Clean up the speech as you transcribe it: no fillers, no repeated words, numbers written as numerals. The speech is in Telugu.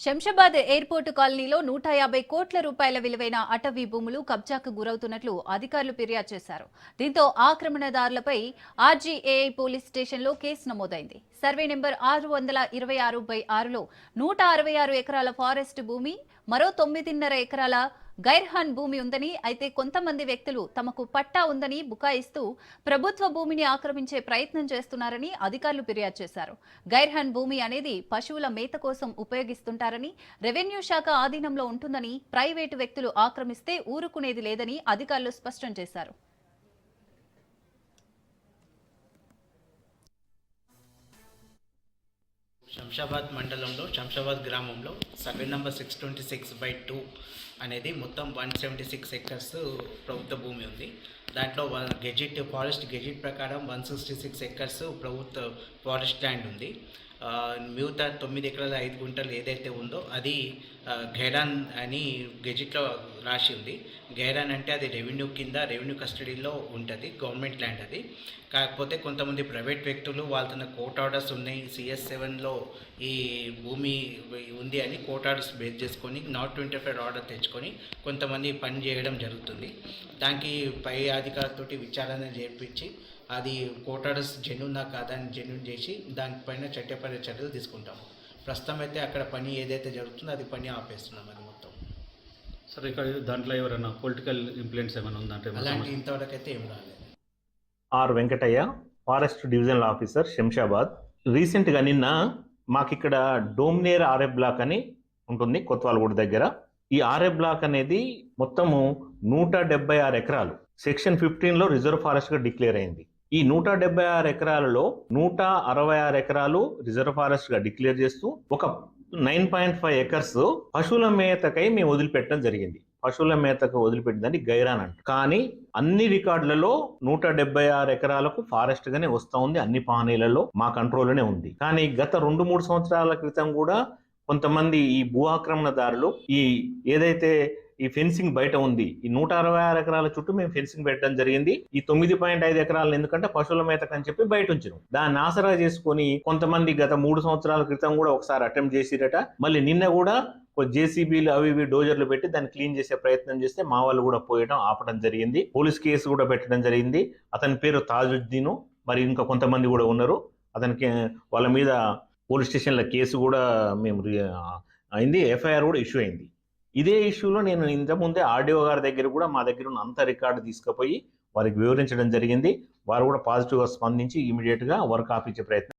శంషాబాద్ ఎయిర్పోర్టు కాలనీలో 150 కోట్ల రూపాయల విలువైన అటవీ భూములు కబ్జాకు గురవుతున్నట్లు అధికారులు ఫిర్యాదు చేశారు. దీంతో ఆక్రమణదారులపై ఆర్జీఏఐ పోలీస్ స్టేషన్లో కేసు నమోదైంది. సర్వే నెంబర్ 666/6లో 166 ఎకరాల ఫారెస్ట్ భూమి, మరో 9.5 ఎకరాల గైర్హాన్ భూమి ఉందని, అయితే కొంతమంది వ్యక్తులు తమకు పట్టా ఉందని బుకాయిస్తూ ప్రభుత్వ భూమిని ఆక్రమించే ప్రయత్నం చేస్తున్నారని అధికారులు ఫిర్యాదు చేశారు. గైర్హాన్ భూమి అనేది పశువుల మేత కోసం ఉపయోగిస్తుంటారని, రెవెన్యూ శాఖ ఆధీనంలో ఉంటుందని, ప్రైవేటు వ్యక్తులు ఆక్రమిస్తే ఊరుకునేది లేదని అధికారులు స్పష్టం చేశారు. శంషాబాద్ మండలంలో శంషాబాద్ గ్రామంలో సర్వే నెంబర్ 626/2 అనేది మొత్తం 176 ఎకర్స్ ప్రభుత్వ భూమి ఉంది. దాంట్లో ఫారెస్ట్ గెజిట్ ప్రకారం 166 ఎకర్స్ ప్రభుత్వ ఫారెస్ట్ ల్యాండ్ ఉంది. మిగతా 9 ఎకరాల 5 గుంటలు ఏదైతే ఉందో అది గైరాన్ అని గెజిట్లో రాసి ఉంది. గైరాన్ అంటే అది రెవెన్యూ కింద, రెవెన్యూ కస్టడీలో ఉంటుంది, గవర్నమెంట్ ల్యాండ్ అది. కాకపోతే కొంతమంది ప్రైవేట్ వ్యక్తులు వాళ్ళ కోర్ట్ ఆర్డర్స్ ఉన్నాయి, CS7లో ఈ భూమి ఉంది అని కోర్ట్ ఆర్డర్స్ బేస్ చేసుకొని నాట్ 25 ఆర్డర్ తెచ్చుకొని కొంతమంది పని చేయడం జరుగుతుంది. దానికి పై అధికారులతోటి విచారణ చేయించి అది కోర్ట్ ఆర్డర్స్ జెన్యూనా కాదా అని జెన్యూన్ చేసి దానిపైన చట్టపర చర్యలు తీసుకుంటాము. ప్రస్తుతం అయితే అక్కడ పని ఏదైతే జరుగుతుందో అది పని ఆపేస్తున్నాం. అది మొత్తం సరే, ఇక్కడ దాంట్లో ఎవరైనా పొలిటికల్ ఇంప్లూయెన్స్ ఏమైనా ఉందంటే అలాంటి ఇంతవరకు అయితే ఏం రాలేదు. R Venkataiah, forest divisional officer, Shamshabad. రీసెంట్గా నిన్న మాకు ఇక్కడ డోమ్నేర్ ఆర్ఏ బ్లాక్ అని ఉంటుంది కొత్వాలగూడ దగ్గర. ఈ ఆర్ఏ బ్లాక్ అనేది మొత్తము 176 ఎకరాలు సెక్షన్ 15లో రిజర్వ్ ఫారెస్ట్గా డిక్లేర్ అయింది. ఈ 176 ఎకరాలలో 166 ఎకరాలు రిజర్వ్ ఫారెస్ట్గా డిక్లేర్ చేస్తూ ఒక 9.5 ఎకర్స్ పశువుల మేతకై మేము వదిలిపెట్టడం జరిగింది. పశువుల మేతకు వదిలిపెట్టిందని గైరాన్ అంట. కానీ అన్ని రికార్డులలో 176 ఎకరాలకు ఫారెస్ట్ గానే వస్తూ ఉంది, అన్ని పానీలలో మా కంట్రోల్లోనే ఉంది. కానీ గత 2-3 సంవత్సరాల క్రితం కూడా కొంతమంది ఈ భూ ఆక్రమణదారులు ఏదైతే ఈ ఫెన్సింగ్ బయట ఉంది, ఈ 166 ఎకరాల చుట్టూ మేము ఫెన్సింగ్ పెట్టడం జరిగింది. ఈ 9.5 ఎకరాలను ఎందుకంటే పశువుల మేతకు అని చెప్పి బయట ఉంచారు. దాన్ని ఆసరా చేసుకుని కొంతమంది గత 3 సంవత్సరాల క్రితం కూడా ఒకసారి అటెంప్ట్ చేసిరట. మళ్ళీ నిన్న కూడా JCBలు అవి డోజర్లు పెట్టి దాన్ని క్లీన్ చేసే ప్రయత్నం చేస్తే మా వాళ్ళు కూడా పోయడం ఆపడం జరిగింది. పోలీస్ కేసు కూడా పెట్టడం జరిగింది. అతని పేరు తాజుద్దీను, మరి ఇంకా కొంతమంది కూడా ఉన్నారు. అతనికి వాళ్ళ మీద పోలీస్ స్టేషన్లో కేసు కూడా మేము అయింది, FIR కూడా ఇష్యూ అయింది. ఇదే ఇష్యూలో నేను ఇంతకుముందే RDO గారి దగ్గర కూడా మా దగ్గర ఉన్న అంత రికార్డు తీసుకుపోయి వారికి వివరించడం జరిగింది. వారు కూడా పాజిటివ్గా స్పందించి ఇమీడియట్గా వర్క్ ఆపించే ప్రయత్నం